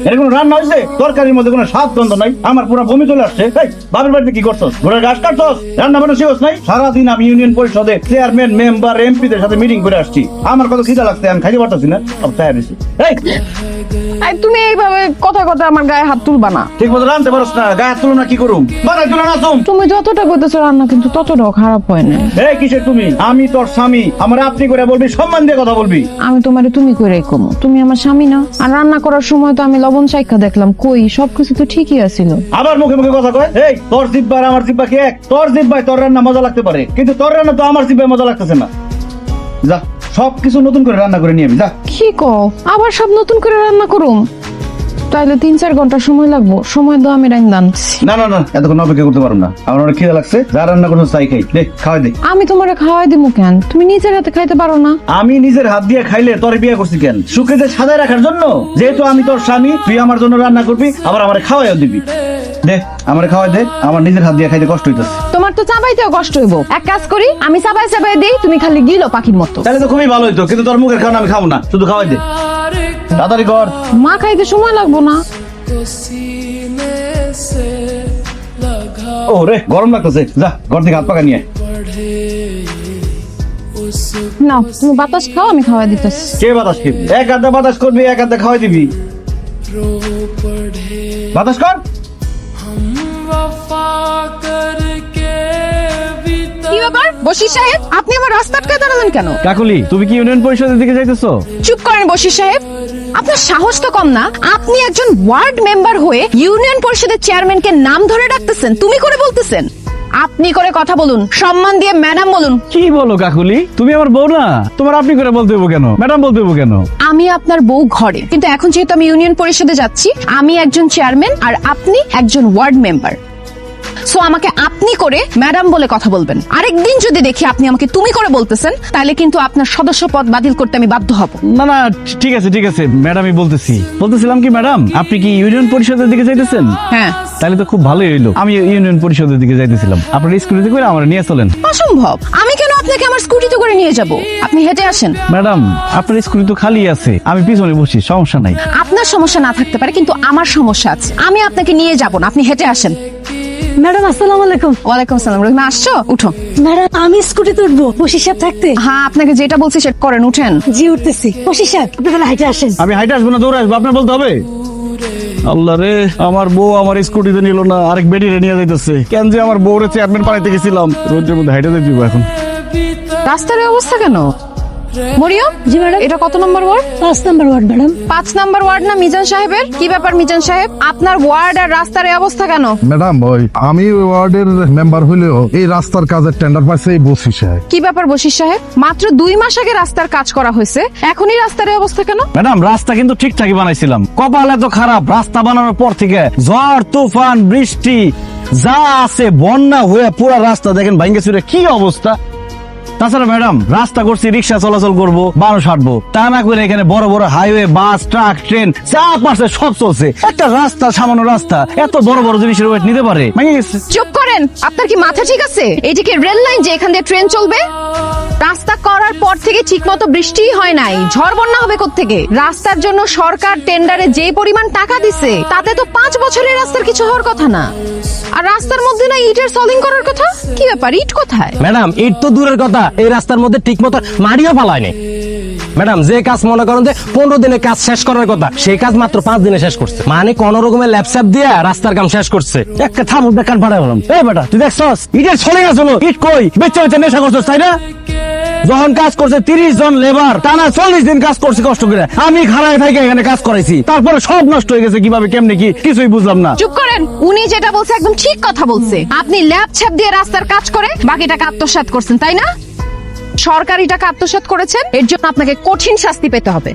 এরকম রান্না হয়েছে তরকারির মধ্যে কোনো স্বাদ গন্ধ নাই, আমার পুরো বমি চলে আসছে। বাবির বাড়িতে কি করছস? ঘোড়ার ঘাস কাটছস? রান্না বান্না শিখছ নাই? সারাদিন আমি ইউনিয়ন পরিষদে চেয়ারম্যান মেম্বার এমপিদের সাথে মিটিং করে আসছি, আমার কত খিদা লাগছে, আমি খাইতে পারতেছি না। তুমি এইভাবে কথা কথা আমার গায়ে হাত তুলবা না। ঠিক মতো রান্নতে পারছ না, গায়ে হাত তুলো না কি করুম? বানাই তুলো না তুম। তুমি যতটা করতেছো রান্না কিন্তু ততটাও খারাপ হয় না। এই কিসের তুমি? আমি তোর স্বামী, আমার আপনি করে বলবি, সম্মান দিয়ে কথা বলবি। আমি তোমারে তুমি করে কমো, তুমি আমার স্বামী না। আর রান্না করার সময় তো আমি লবণ শাইখা দেখলাম, কই সবকিছু তো ঠিকই আছিল। আবার মুখে মুখে কথা কয়। এই তোর জিব্বা আর আমার জিব্বা কি এক? তোর জিব্বায় তোর রান্না মজা লাগতে পারে, কিন্তু তোর রান্না তো আমার জিব্বায় মজা লাগতেছে না। যা সবকিছু নতুন করে রান্না করে নিয়ে যা। কি কও? আবার সব নতুন করে রান্না করুম? তাইলে 3-4 ঘন্টা সময় লাগবো। সময় দাও, আমি রান্না আনছি। না না না, এতক্ষণ অপেক্ষা করতে পারবো না, আমার অনেক খিদে লাগছে। যা রান্না করছো তাই খাই, দে খাওয়াই দে। আমি তোমারে খাওয়াই দিমু কেন? তুমি নিজের হাতে খাইতে পারো না? আমি নিজের হাত দিয়ে খাইলে তোর বিয়ে করছি কেন? সুখে যে সাজায় রাখার জন্য। যেহেতু আমি তোর স্বামী, তুই আমার জন্য রান্না করবি, আবার আমার খাওয়াইও দিবি। দে আমার খাওয়াই দে, আমার নিজের হাত দিয়ে খাইতে কষ্ট হইতেছে। তোমার তো চাবাইতেও কষ্ট হইব। এক কাজ করি, আমি চাবাই চাবাই দেই, তুমি খালি গিলো পাখির মতো। তাহলে তো খুবই ভালো হইতো, কিন্তু তোর মুখের খাওয়া আমি খাবো না, শুধু খাওয়াই দে। তাড়াতাড়ি কর। মা খাইতে সময় লাগবো না? ও রে গরম লাগতেছে, যা ঘর থেকে হাত পাকা নিয়ে। না, তুমি বাতাস খাও, আমি খাওয়াই দিতেছি। কে বাতাস খাবি? এক আধা বাতাস করবি, এক আধা খাওয়াই দিবি। বাতাস কর। কি ব্যাপার বশির সাহেব, আপনি আমার রাস্তা আটকে দাঁড়ালেন কেন? কাকুলি, তুমি কি ইউনিয়ন পরিষদের দিকে যাইতেছো? চুপ করেন বশির সাহেব, আপনার সাহস তো কম না। আপনি একজন ওয়ার্ড মেম্বার হয়ে ইউনিয়ন পরিষদের চেয়ারম্যানকে নাম ধরে ডাকতেছেন, তুমি করে বলতেছেন। আপনি করে কথা বলুন, সম্মান দিয়ে ম্যাডাম বলুন। কি বলো কাকুলি, তুমি আমার বউ না? তোমার আপনি করে বলতে হবো কেন? ম্যাডাম বলতে হবো কেন? আমি আপনার বউ ঘরে, কিন্তু এখন যেহেতু আমি ইউনিয়ন পরিষদে যাচ্ছি, আমি একজন চেয়ারম্যান আর আপনি একজন ওয়ার্ড মেম্বার। সো আমাকে আপনি করে ম্যাডাম বলে কথা বলবেন। আরেকদিন যদি দেখি আপনি আমাকে তুমি করে বলতেছেন, তাহলে কিন্তু আপনার সদস্য পদ বাতিল করতে আমি বাধ্য হব। না না, ঠিক আছে ঠিক আছে, ম্যাডামই বলতেছিলাম কি ম্যাডাম, আপনি কি ইউনিয়ন পরিষদের দিকে যাইতেছেন? হ্যাঁ। তাহলে তো খুব ভালোই হইলো, আমি ইউনিয়ন পরিষদের দিকে যাইতেছিলাম, আপনার স্কুটিতে করে আমার নিয়ে চলেন। অসম্ভব, আমি কেন আপনাকে আমার স্কুটিতে করে নিয়ে যাব? আপনি হেঁটে আসেন। ম্যাডাম আপনার স্কুটি তো খালি আছে, আমি পিছনে বসি, সমস্যা নাই। আপনার সমস্যা না থাকতে পারে, কিন্তু আমার সমস্যা আছে। আমি আপনাকে নিয়ে যাব না, আপনি হেঁটে আসেন। ম্যাডাম আসসালামু আলাইকুম। ওয়ালাইকুম আসসালাম। রহিমা আসছো? উঠো। ম্যাডাম আমি স্কুটিতে উঠবো, বশির সাহেব থাকতে? হ্যাঁ, আপনাকে যেটা বলছি সেটা করেন, উঠেন। জি উঠতেছি। বশির সাহেব আপনি তাহলে হাইটে আসেন। আমি হাইটে আসবো না, দৌড়ে আসবো, আপনার বলতে হবে? আল্লাহ রে, আমার বউ আমার স্কুটিতে নিল না, আরেক বেডিরে নিয়ে যাইতেছে। কেন যে আমার বউরে চেয়ারম্যান বানাইতে গেছিলাম, রোদের মধ্যে হাইটে যাইতে এখন। রাস্তার এই অবস্থা কেন? মরিয়ম। জি ম্যাডাম। এটা কত নম্বর ওয়ার্ড? 5 নম্বর ওয়ার্ড ম্যাডাম। 5 নম্বর ওয়ার্ড না মিজান সাহেবের? কি ব্যাপার মিজান সাহেব, আপনার ওয়ার্ড আর রাস্তার এই অবস্থা কেন? ম্যাডাম ওই আমি ওয়ার্ডের মেম্বার হলেও এই রাস্তার কাজের টেন্ডার পাইছে এই বশির সাহেব। কি ব্যাপার বশির সাহেব, মাত্র 2 মাস আগে রাস্তার কাজ করা হয়েছে, এখনই রাস্তার এই অবস্থা কেন? ম্যাডাম রাস্তা কিন্তু ঠিকঠাকই বানাইছিলাম, কপাল এত খারাপ, রাস্তা বানানোর পর থেকে ঝড় তুফান বৃষ্টি যা আছে বন্যা হয়ে পুরো রাস্তা দেখেন ভাঙ্গে চুরে কি অবস্থা। তাছাড়া ম্যাডাম রাস্তা করছি রিক্সা চলাচল করবো, মানুষ হাঁটবো, তা না করে এখানে বড় বড় হাইওয়ে, বাস, ট্রাক, ট্রেন যা পারছে সব চলছে। একটা রাস্তা, সামান্য রাস্তা এত বড় বড় জিনিসের ওয়েট নিতে পারে? ভেঙে গেছে। চুপ করেন, আপনার কি মাথা ঠিক আছে? এইদিকে রেল লাইন, যে এখান দিয়ে ট্রেন চলবে। রাস্তা করার পর থেকে ঠিক মতো বৃষ্টিই হয় নাই, ঝড় বন্যা হবে কোত্থেকে? রাস্তার জন্য সরকার টেন্ডারে যে পরিমাণ টাকা দিছে, তাতে তো 5 বছরের রাস্তার কিছু হওয়ার কথা না। আর রাস্তার মধ্যে না ইটের সলিং করার কথা। কি ব্যাপার, ইট কোথায়? ম্যাডাম ইট তো দূরের কথা, এই রাস্তার মধ্যে ঠিক মতো মাড়িও পালায়নি। ম্যাডাম যে কাজ মনে করেন যে 15 দিনে কাজ শেষ করার কথা, সেই কাজ মাত্র 5 দিনে শেষ করছে। মানে কোন রকমের ল্যাপসাপ দিয়ে রাস্তার কাম শেষ করছে। একটা থামু বেকার ভাড়া হলাম। এই বেটা তুই দেখছস ইটের ছলে গেছ, ইট কই বেচে বেচে নেশা করছস তাই না? যখন কাজ করছে 30 জন লেবার টানা 40 দিন কাজ করছে কষ্ট করে, আমি খাড়ায় থেকে এখানে কাজ করাইছি, তারপরে সব নষ্ট হয়ে গেছে। কিভাবে কেমনে কি কিছুই বুঝলাম না। চুপ করেন, উনি যেটা বলছে একদম ঠিক কথা বলছে। আপনি ল্যাব ছ্যাপ দিয়ে রাস্তার কাজ করে বাকি টাকা আত্মসাৎ করছেন, তাই না? সরকারি টাকা আত্মসাৎ করেছেন, এর জন্য আপনাকে কঠিন শাস্তি পেতে হবে।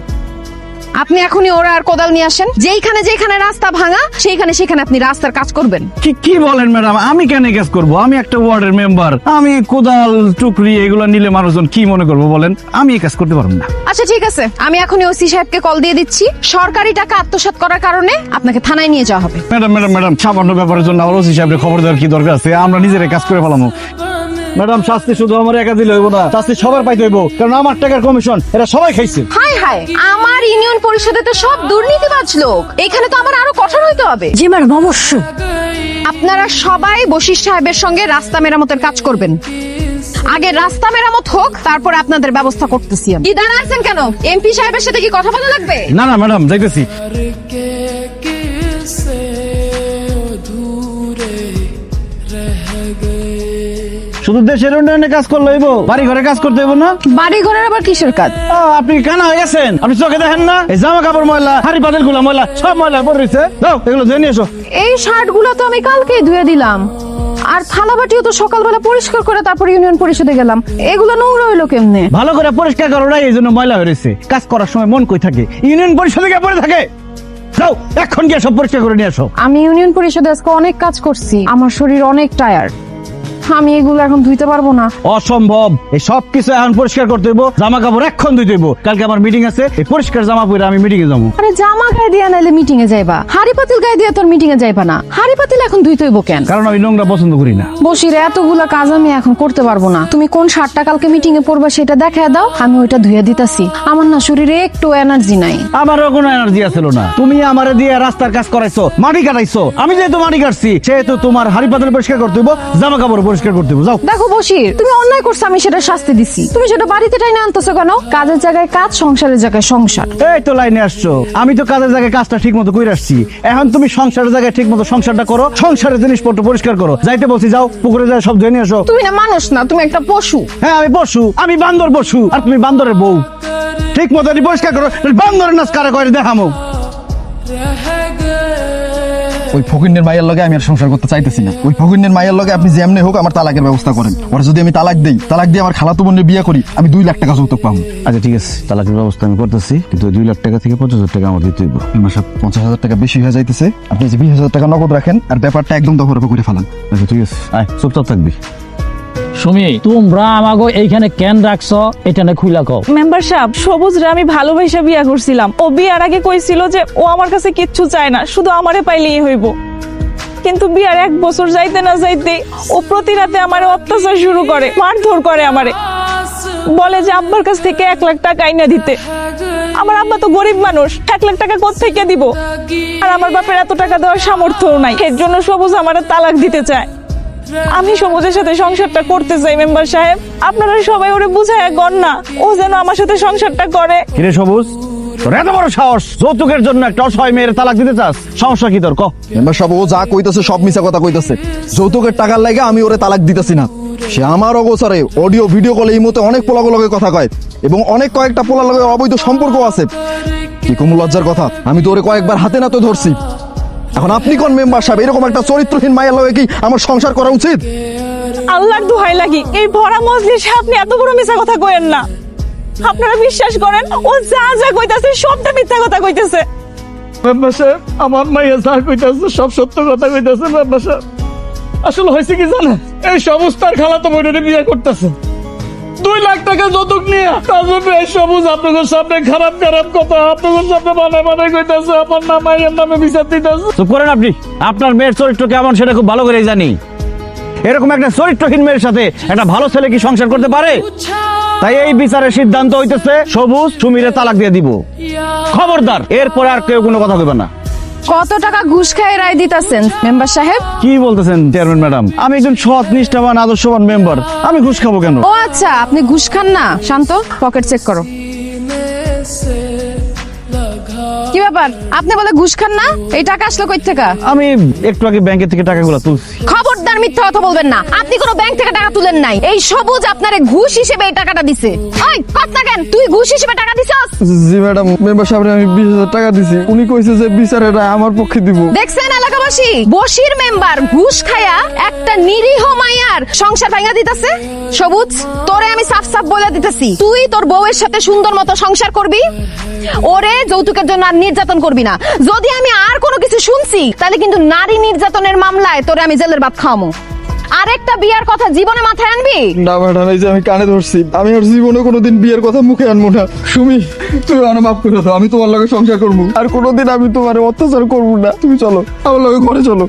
আপনি এখনই ওরা আর কোদাল নিয়ে আসেন, যেখানে যেখানে রাস্তা ভাঙা সেইখানে সেখানে আপনি রাস্তার কাজ করবেন। কি বলেন ম্যাডাম, আমি কেন কাজ করব? আমি একটা ওয়ার্ডের মেম্বার, আমি কোদাল টুকরি এগুলো নিলে মানুষজন কি মনে করবো বলেন? আমি এই কাজ করতে পারবো না। আচ্ছা ঠিক আছে, আমি এখনই ওসি সাহেবকে কল দিয়ে দিচ্ছি। সরকারি টাকা আত্মসাৎ করার কারণে আপনাকে থানায় নিয়ে যাওয়া হবে। ম্যাডাম ম্যাডাম ম্যাডাম সামান্য ব্যাপারের জন্য ওসি সাহেবের খবর দেওয়ার কি দরকার আছে? আমরা নিজেরাই কাজ করে ফেলামো। ম্যাডাম শাস্তি শুধু আমার একা দিলে হইব না, শাস্তি সবার পাইতে হইব, কারণ আমার টাকার কমিশন এরা সবাই খাইছে। হাই হাই, আমার ইউনিয়ন পরিষদে তো সব দুর্নীতিবাজ লোক, এখানে তো আমার আরো কঠোর হইতে হবে। জি ম্যাডাম, অবশ্যই। আপনারা সবাই বশির সাহেবের সঙ্গে রাস্তা মেরামতের কাজ করবেন। আগে রাস্তা মেরামত হোক, তারপরে আপনাদের ব্যবস্থা করতেছি আমি। কি দাঁড়া আছেন কেন? এমপি সাহেবের সাথে কি কথা বলা লাগবে? না না ম্যাডাম, যাইতেছি। শুধু দেশের উন্নয়নে কাজ করলে হইব, বাড়ি ঘরে কাজ করতে হইব না? বাড়ি ঘরের আবার কিসের কাজ? আপনি কি কানা হয়ে গেছেন? আপনি চোখে দেখেন না এই জামা কাপড় ময়লা, হাড়ি পাতিল গুলা ময়লা, সব ময়লা পড়ে রয়েছে। দাও এগুলো ধুয়ে নিয়ে এসো। এই শার্ট গুলো তো আমি কালকেই ধুয়ে দিলাম, আর থালা বাটিও তো সকালবেলা পরিষ্কার করে তারপর ইউনিয়ন পরিষদে গেলাম। এগুলো নোংরা হইলো কেমনে? ভালো করে পরিষ্কার করো না, এই জন্য ময়লা হয়ে রয়েছে। কাজ করার সময় মন কই থাকে? ইউনিয়ন পরিষদে গিয়ে পড়ে থাকে। যাও এখন গিয়ে সব পরিষ্কার করে নিয়ে আসো। আমি ইউনিয়ন পরিষদে আজকে অনেক কাজ করছি, আমার শরীর অনেক টায়ার্ড, আমি এগুলো এখন ধুইতে পারবো না। অসম্ভব, এই সব কিছু এখন পরিষ্কার করতে হইব। জামা কাপড় এখন ধুইতে হইব, কালকে আমার মিটিং আছে। এই পরিষ্কার জামা পরে আমি মিটিং এ যাবো। আরে জামা গায়ে দিয়া নাইলে মিটিং এ যাইবা, হাড়ি পাতিল গায়ে দিয়া তোর মিটিং এ যাইবা না। হাড়ি পাতিল এখন ধুইতে হইব কেন? কারণ আমি নোংরা পছন্দ করি না। বসির এতগুলা কাজ আমি এখন করতে পারবো না। তুমি কোন শার্টটা কালকে মিটিং এ পরবা সেটা দেখায় দাও, আমি ওইটা ধুয়ে দিতাছি। আমার না শরীরে একটু এনার্জি নাই। আমারও কোনো এনার্জি আছিল না। তুমি আমারে দিয়ে রাস্তার কাজ করাইছো, মাটি কাটাইছো। আমি যেহেতু মাটি কাটছি, সেহেতু তোমার হাড়ি পাতিল পরিষ্কার করতে হইব, জামা কাপড় পরিষ্কার করতে হইব। যাও। দেখো বসির, তুমি অন্যায় করছো, আমি সেটা শাস্তি দিছি। তুমি সেটা বাড়িতে টাইনা আনতেছো কেন? কাজের জায়গায় কাজ, সংসারের জায়গায় সংসার। এই তো লাইনে আসছো। আমি তো কাজের জায়গায় কাজটা ঠিক মতো করে আসছি। এখন তুমি সংসারের জায়গায় ঠিক মতো সংসারটা করো, সংসারের জিনিসপত্র পরিষ্কার করো। যাইতে বলছি, যাও পুকুরে যাও, সব ধুয়ে নিয়ে আসো। তুমি না মানুষ না, তুমি একটা পশু। হ্যাঁ আমি পশু, আমি বান্দর পশু, আর তুমি বান্দরের বউ। ঠিক মতো পরিষ্কার করো, বান্দরের নাচ কারা করে দেখামো। ওই ফকিন্নের মায়ের লগে আমি আর সংসার করতে চাইতেছি না। ওই ফকিন্নের মায়ের লগে আপনি যেমনি হোক আমার তালাকের ব্যবস্থা করেন। ওরা যদি আমি তালাক দেই, তালাক দিয়ে আমার খালাতো বোনের বিয়ে করি, আমি 2 লাখ টাকা যৌতুক পাবো। আচ্ছা ঠিক আছে, তালাকের ব্যবস্থা আমি করতেছি, কিন্তু 2 লাখ টাকা থেকে 50,000 টাকা আমার দিতে হইব। মাসে 50,000 টাকা বেশি হয়ে যাইতেছে। আপনি যে 20,000 টাকা নগদ রাখেন, আর ব্যাপারটা একদম দফরফা করে ফেলান। আচ্ছা ঠিক আছে, আয় চুপচাপ থাকবি। সুমি, তোমরা আমাগো এইখানে কেন রাখছো এটা না খুইলা কও। মেম্বার সাহেব, সবুজরে আমি ভালোবাসা বিয়া করছিলাম। ও বিয়ার আগে কইছিল যে ও আমার কাছে কিচ্ছু চায় না, শুধু আমারে পাইলেই হইব। কিন্তু বিয়ার 1 বছর যাইতে না যাইতে ও প্রতি রাতে আমারে অত্যাচার শুরু করে, মারধর করে আমারে। বলে যে আব্বার কাছ থেকে 1 লাখ টাকা আইনা দিতে। আমার আব্বা তো গরিব মানুষ, 1 লাখ টাকা কোত্থেকে দিব? আর আমার বাপের এত টাকা দেওয়ার সামর্থ্যও নাই। এর জন্য সবুজ আমারে তালাক দিতে চায়। আমি সবুজের সাথে সংসারটা করতে চাই মেম্বার সাহেব, আপনারা সবাই ওরে বুঝায় গণ না, ও যেন আমার সাথে সংসারটা করে। কিরে সবুজ, তোর এত বড় সাহস, যৌতুকের জন্য একটা অসহায় মেয়ের তালাক দিতে চাস? সমস্যা কি তোর, ক? মেম্বার সাহেব, ও যা কইতেছে সব মিছা কথা কইতেছে। যৌতুকের টাকার লাগে আমি ওরে তালাক দিতেছি না। সে আমার অগোচরে অডিও ভিডিও কলে এই মতে অনেক পোলাগুলোকে কথা কয়, এবং অনেক কয়েকটা পোলার লগে অবৈধ সম্পর্ক আছে। কি কোন লজ্জার কথা? আমি তো ওরে কয়েকবার হাতে নাতে ধরছি। এখন আপনি কোন মেম্বার সাহেব, এরকম একটা চরিত্রহীন মায়ের লগে কি আমার সংসার করা উচিত? আল্লাহর দোহাই লাগি, এই ভরা মজলিসে আপনি এত বড় মিথ্যা কথা কইেন না। আপনারা বিশ্বাস করেন, ও যা যা কইতাছে সবটা মিথ্যা কথা কইতেছে। মেম্বার সাহেব, আমার মাইয়া যা কইতাছে সব সত্য কথা কইতাছে। মেম্বার সাহেব, আসলে হয়েছে কি জানেন, এই সবুজ তার খালাতো বোনের বিয়ে করতেছে 2 লাখ টাকা যৌতুক নিয়ে। তার জন্য এই সবুজ আপনাদের সামনে খারাপ খারাপ কথা আপনাদের সামনে বানায় কইতাছে, আমার নাম মাইয়ের নামে বিচার দিতেছে। চুপ করেন আপনি। আপনার মেয়ের চরিত্র কেমন সেটা খুব ভালো করেই জানি। এরকম একটা চরিত্রহীন মেয়ের সাথে একটা ভালো ছেলে কি সংসার করতে পারে? তাই এই বিচারের সিদ্ধান্ত হইতেছে সবুজ সুমিরে তালাক দিয়ে দিব। খবরদার, এরপরে আর কেউ কোনো কথা কইবে না। কত টাকা ঘুষ খায় রায় দিতাছেন মেম্বার সাহেব? কি বলতেছেন চেয়ারম্যান ম্যাডাম? আমি একজন সৎ নিষ্ঠাবান আদর্শবান মেম্বার, আমি ঘুষ খাবো কেন? ও আচ্ছা, আপনি ঘুষ খান না। শান্ত, পকেট চেক করো। কি ব্যাপার, আপনি বলে ঘুষ খান না? এই টাকা আসলো কই থেকে? আমি একটু আগে ব্যাংকের থেকে টাকাগুলো তুলছি। খবরদার মিথ্যা কথা বলবেন না, আপনি কোনো ব্যাংক থেকে টাকা তুলেন নাই। এই সবুজ আপনারে ঘুষ হিসেবে এই টাকাটা দিছে। ওই কথা কেন, তুই ঘুষ হিসেবে টাকা দিছস? জি ম্যাডাম, মেম্বার সাহেব আমি 20,000 টাকা দিছি। উনি কইছে যে বিচারের রায় আমার পক্ষে দিব। দেখছেন এলাকাবাসী, বশির মেম্বার ঘুষ খায়া একটা নিরীহ মাইয়ার সংসার ভাঙা দিতেছে। সবুজ, তোরে আমি সাফ সাফ বলে দিতেছি, তুই তোর বউয়ের সাথে সুন্দর মতো সংসার করবি, ওরে যৌতুকের জন্য আর নির্যাতন করবি না। যদি আমি আর কোনো কিছু শুনছি, তাহলে কিন্তু নারী নির্যাতনের মামলায় তোরে আমি জেলের ভাত খাওয়ামু। আরেকটা বিয়ার কথা জীবনে মাথায় আনবি না ম্যাডাম, এই যে আমি কানে ধরছি, আমি আর জীবনে কোনোদিন বিয়ের কথা মুখে আনবো না। সুমি, তুমি আমার মাফ করে দাও, আমি তোমার লগে সংসার করবো, আর কোনোদিন আমি তোমার অত্যাচার করবো না। তুমি চলো আমার লগে ঘরে চলো।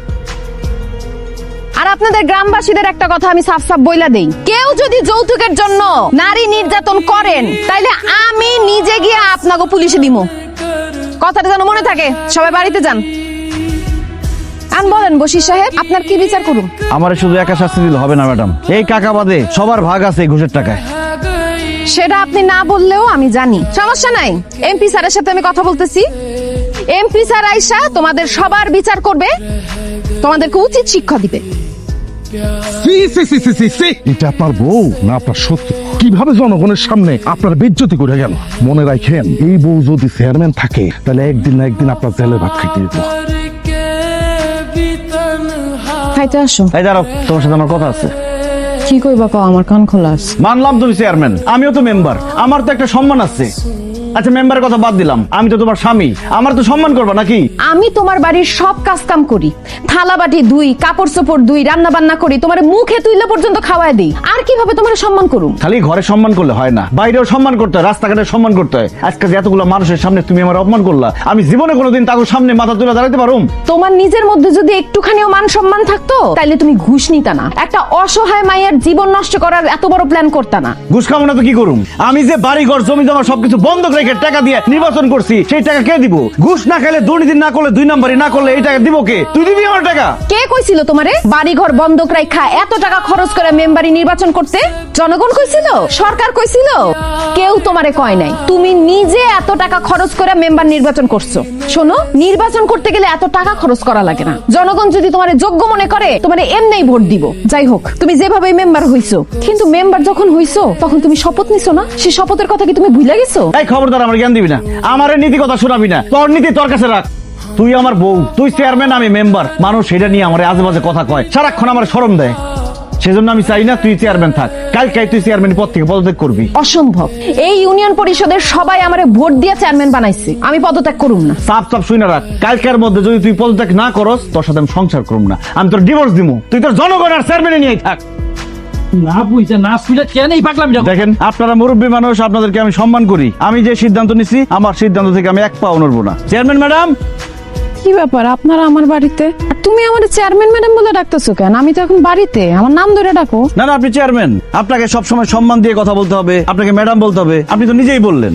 আর আপনাদের গ্রামবাসীদের একটা কথা আমি সাফ সাফ বইলা দেই, কেউ যদি যৌতুকের জন্য নারী নির্যাতন করেন তাইলে আমি নিজে গিয়ে আপনাকে পুলিশে দিমু। কথাটা যেন মনে থাকে। সবাই বাড়িতে যান। আন বলেন বশির সাহেব, আপনার কি বিচার করুন? আমার শুধু একা শাস্তি দিলে হবে না ম্যাডাম, এই টাকা বাদে সবার ভাগ আছে এই ঘুষের টাকায়। সেটা আপনি না বললেও আমি জানি, সমস্যা নাই। এমপি স্যারের সাথে আমি কথা বলতেছি। এমপি স্যার আইসা তোমাদের সবার বিচার করবে, তোমাদেরকে উচিত শিক্ষা দিবে। এটা আপনার বউ না আপনার শত্রু? কিভাবে জনগণের সামনে আপনার বেজ্জতি করে গেল? মনে রাখেন, এই বউ যদি চেয়ারম্যান থাকে তাহলে একদিন না একদিন আপনার জেলে ভাত খাইতে দিত। খাইতে আসো। এই দাঁড়াও, তোমার সাথে আমার কথা আছে। কি কইবা কও, আমার কান খোলা আছে। মানলাম তুমি চেয়ারম্যান, আমিও তো মেম্বার, আমার তো একটা সম্মান আছে। আচ্ছা মেম্বারের কথা বাদ দিলাম, আমি তো তোমার স্বামী, আমার তো সম্মান করবা নাকি? আমি তোমার বাড়ির সব কাজ কাম করি, থালা বাটি ধুই, কাপড় চোপড় ধুই, রান্না বান্না করি, তোমার মুখে তুইলে পর্যন্ত খাওয়ায় দিই। আর কিভাবে তোমার সম্মান করুম? খালি ঘরে সম্মান করলে হয় না, বাইরেও সম্মান করতে হয়, রাস্তাঘাটে সম্মান করতে হয়। আজকে যে এতগুলো মানুষের সামনে তুমি আমার অপমান করলা, আমি জীবনে কোনোদিন তাকে সামনে মাথা তুলে দাঁড়াতে পারুম? তোমার নিজের মধ্যে যদি একটুখানিও মান সম্মান থাকতো তাইলে তুমি ঘুষ নিতা না, একটা অসহায় মায়ের জীবন নষ্ট করার এত বড় প্ল্যান করতা না। ঘুষ খাবো না তো কি করুম? আমি যে বাড়ি ঘর জমি জমা সবকিছু বন্ধক রেখে টাকা দিয়ে নির্বাচন করছি, সেই টাকা কে দিব? ঘুষ না খেলে, দুর্নীতি না করলে, 2 নম্বরই না করলে এই টাকা দিব কে? তুই দিবি আমার টাকা? কে কইছিল তোমারে বাড়ি ঘর বন্ধক রাখা এত টাকা খরচ করে মেম্বারি নির্বাচন করতে? জনগণ কইছিল? সরকার কইছিল? কেউ তোমারে কয় নাই, তুমি নিজে এত টাকা খরচ করে মেম্বার নির্বাচন করছো। শোনো, নির্বাচন করতে গেলে এত টাকা খরচ করা লাগে না। জনগণ যদি তোমারে যোগ্য মনে করে তোমারে এমনিই ভোট দিব। যাই হোক, তুমি যেভাবে মেম্বার হইছো, কিন্তু মেম্বার যখন হইছো তখন তুমি শপথ নিছো না? সেই শপথের কথা কি তুমি ভুলে গেছো? এই খবরদার আমার জ্ঞান দিবি না, আমার নীতি কথা শোনাবি না। তোর নীতি তোর কাছে রাখ। তুই আমার বউ, তুই চেয়ারম্যান, আমি মেম্বার। মানুষ সেটা নিয়ে আমার আজে বাজে কথা কয়, সারাক্ষণ আমার শরম দেয়। সেজন্য আমি চাই না তুই চেয়ারম্যান থাক। কালকে তুই চেয়ারম্যান পদ থেকে পদত্যাগ করবি। অসম্ভব। এই ইউনিয়ন পরিষদের সবাই আমারে ভোট দিয়ে চেয়ারম্যান বানাইছে, আমি পদত্যাগ করুম না। সাপ সাপ শুই না রাখ, কালকের মধ্যে যদি তুই পদত্যাগ না করস, তোর সাথে আমি সংসার করুম না, আমি তোর ডিভোর্স দিমু। তুই তোর জনগণ আর চেয়ারম্যানে নিয়েই থাক। না বুঝছে না বুঝলে কেন এই পাগলাম? দেখেন, আপনারা মুরব্বী মানুষ, আপনাদেরকে আমি সম্মান করি। আমি যে সিদ্ধান্ত নিছি, আমার সিদ্ধান্ত থেকে আমি এক পাও নড়বো না। Chairman madam. কি ব্যাপার আপনারা আমার বাড়িতে? আর তুমি আমার চেয়ারম্যান ম্যাডাম বলে ডাকতেছো কেন? আমি তো এখন বাড়িতে, আমার নাম ধরে ডাকো। না না, আপনি চেয়ারম্যান, আপনাকে সবসময় সম্মান দিয়ে কথা বলতে হবে, আপনাকে ম্যাডাম বলতে হবে। আপনি তো নিজেই বললেন,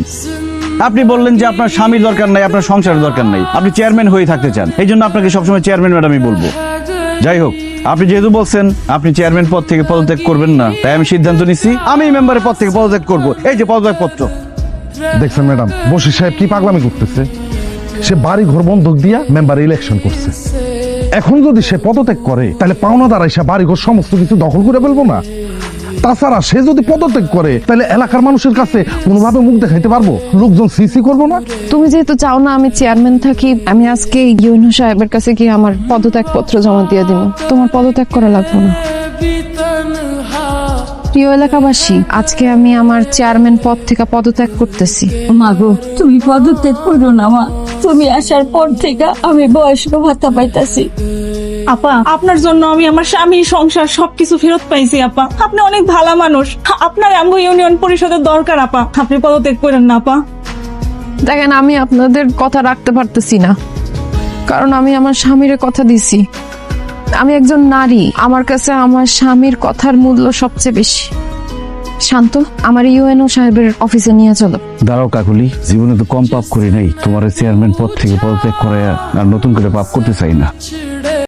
আপনি বললেন যে আপনার স্বামীর দরকার নাই, আপনার সংসারের দরকার নাই, আপনি চেয়ারম্যান হয়ে থাকতে চান। এই জন্য আপনাকে সবসময় চেয়ারম্যান ম্যাডামই বলবো। যাই হোক, আপনি যেহেতু বলছেন আপনি চেয়ারম্যান পদ থেকে পদত্যাগ করবেন না, তাই আমি সিদ্ধান্ত নিছি আমি মেম্বারের পদ থেকে পদত্যাগ করব। এই যে পদত্যাগ পত্র। দেখছেন ম্যাডাম, বশির সাহেব কি পাগলামি করতেছে? সে বাড়ি ঘর বন্ধক দিয়া মেম্বার ইলেকশন করছে। এখন যদি সে পদত্যাগ করে তাহলে পাওনা দ্বারাই সে বাড়ি ঘর সমস্ত কিছু দখল করে ফেলবো না? তাছাড়া সে যদি পদত্যাগ করে তাহলে এলাকার মানুষের কাছে কোনোভাবে মুখ দেখাইতে পারবো? লোকজন সিসি করবো না? তুমি যেহেতু চাও না আমি চেয়ারম্যান থাকি, আমি আজকে ইউনো সাহেবের কাছে গিয়ে আমার পদত্যাগ পত্র জমা দিয়ে দিব। তোমার পদত্যাগ করা লাগবে না। প্রিয় এলাকাবাসী, আজকে আমি আমার চেয়ারম্যান পদ থেকে পদত্যাগ করতেছি। মাগো, তুমি পদত্যাগ করো না মা। তুমি আসার পর থেকে আমি বয়স্ক ভাতা পাইতাছি। আপা, আপনার জন্য আমি আমার স্বামী, সংসার সবকিছু ফেরত পাইছি। আপা, আপনি অনেক ভালো মানুষ, আপনার আমগো ইউনিয়ন পরিষদের দরকার। আপা, আপনি পদত্যাগ করেন না। আপা দেখেন, আমি আপনাদের কথা রাখতে পারতেছি না, কারণ আমি আমার স্বামীর কথা দিছি। আমি একজন নারী, আমার কাছে আমার স্বামীর কথার মূল্য সবচেয়ে বেশি। শান্ত, আমার ইউএনও সাহেবের অফিসে নিয়ে চলো। দাঁড়াও কাকুলি, জীবনে তো কম পাপ করি নাই, তোমার চেয়ারম্যান পদ থেকে পদত্যাগ করে আর নতুন করে পাপ করতে চাই না।